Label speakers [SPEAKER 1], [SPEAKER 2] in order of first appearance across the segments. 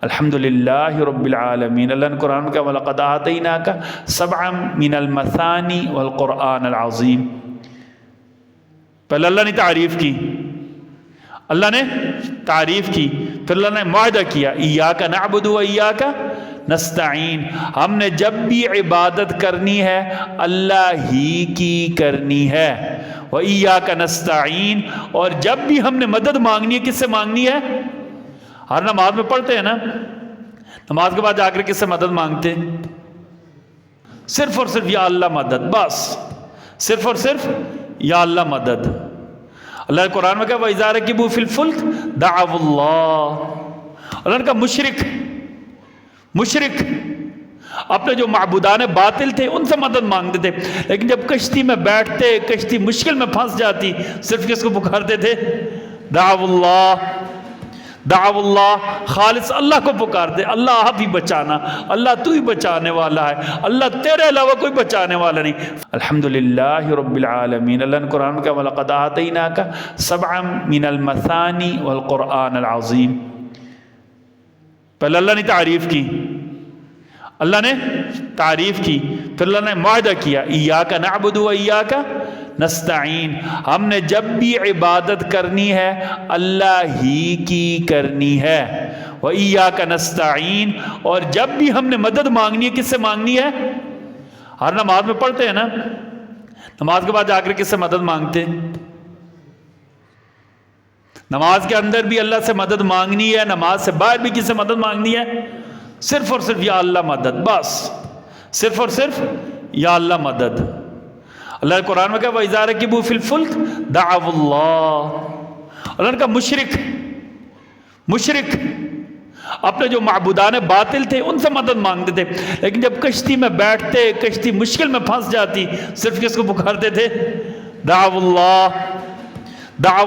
[SPEAKER 1] الحمدللہ رب العالمین۔ اللہ نے قرآن کا وَلَقَدْ آتَيْنَاكَ سَبْعًا مِنَ الْمَثَانِي وَالْقُرْآنَ الْعَظِيمِ۔ پہلے اللہ نے تعریف کی، اللہ نے تعریف کی، پھر اللہ نے معاہدہ کیا ایاک نعبد و ایاک نستعین، ہم نے جب بھی عبادت کرنی ہے اللہ ہی کی کرنی ہے، و ایاک نستعین، اور جب بھی ہم نے مدد مانگنی ہے کس سے مانگنی ہے؟ ہر نماز میں پڑھتے ہیں نا، نماز کے بعد جا کر کس سے مدد مانگتے ہیں؟ صرف اور صرف یا اللہ مدد، بس صرف اور صرف یا اللہ مدد۔ اللہ نے قرآن میں کہا وَإِذَا رَكِبُوا فِي الْفُلْكِ دَعَوُا اللَّهَ، اللہ نے کہا مشرک اپنے جو معبودان باطل تھے ان سے مدد مانگتے تھے، لیکن جب کشتی میں بیٹھتے کشتی مشکل میں پھنس جاتی صرف کس کو پکارتے تھے؟ دعو اللہ، خالص اللہ کو پکارتے، اللہ آپ ہی بچانا، اللہ تو ہی بچانے والا ہے، اللہ تیرے علاوہ کوئی بچانے والا نہیں۔ الحمدللہ رب العالمین۔ اللہ نے قرآن کا وَلَقَدْ آتَيْنَاكَ سَبْعًا مِنَ الْمَثَانِي وَالْقُرْآنَ الْعَظِيمِ۔ پہلے اللہ نے تعریف کی، اللہ نے تعریف کی، پھر اللہ نے معاہدہ کیا ایاک نعبد و ایاک نستعین، ہم نے جب بھی عبادت کرنی ہے اللہ ہی کی کرنی ہے، و ایاک نستعین، اور جب بھی ہم نے مدد مانگنی ہے کس سے مانگنی ہے؟ ہر نماز میں پڑھتے ہیں نا، نماز کے بعد جا کر کس سے مدد مانگتے ہیں؟ نماز کے اندر بھی اللہ سے مدد مانگنی ہے، نماز سے باہر بھی کس سے مدد مانگنی ہے؟ صرف اور صرف یا اللہ مدد، بس صرف اور صرف یا اللہ مدد۔ اللہ نے قرآن میں کہا وَإِذَا رَكِبُوا فِي الْفُلْكِ دَعَوُا اللَّهَ، اللہ نے کہا مشرک اپنے جو معبودان باطل تھے ان سے مدد مانگتے تھے، لیکن جب کشتی میں بیٹھتے کشتی مشکل میں پھنس جاتی صرف کس کو پکارتے تھے؟ دعو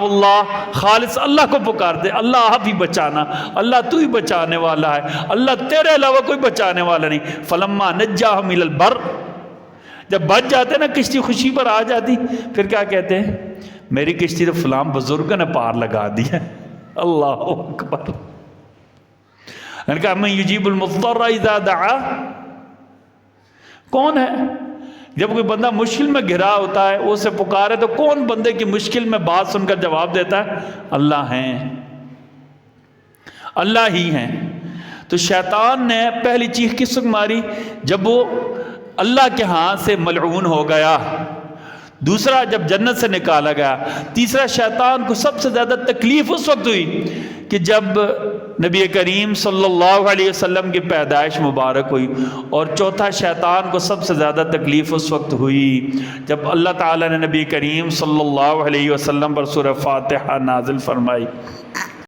[SPEAKER 1] اللہ، خالص اللہ کو پکارتے، اللہ آپ ہی بچانا، اللہ تو ہی بچانے والا ہے، اللہ تیرے علاوہ کوئی بچانے والا نہیں۔ فلما نجاہم الی البر، جب بچ جاتے نا کشتی خوشی پر آ جاتی، پھر کیا کہتے ہیں؟ میری کشتی تو فلاں بزرگ نے پار لگا دی ہے۔ اللہ اکبر۔ میں نے کہا من یجیب المضطر اذا دعا، کون ہے جب کوئی بندہ مشکل میں گھرا ہوتا ہے وہ اسے پکارے تو کون بندے کی مشکل میں بات سن کر جواب دیتا ہے؟ اللہ ہیں، اللہ ہی ہیں۔ تو شیطان نے پہلی چیخ کس وقت ماری؟ جب وہ اللہ کے ہاں سے ملعون ہو گیا، دوسرا جب جنت سے نکالا گیا، تیسرا شیطان کو سب سے زیادہ تکلیف اس وقت ہوئی کہ جب نبی کریم صلی اللہ علیہ وسلم کی پیدائش مبارک ہوئی، اور چوتھا شیطان کو سب سے زیادہ تکلیف اس وقت ہوئی جب اللہ تعالیٰ نے نبی کریم صلی اللہ علیہ وسلم پر سورہ فاتحہ نازل فرمائی۔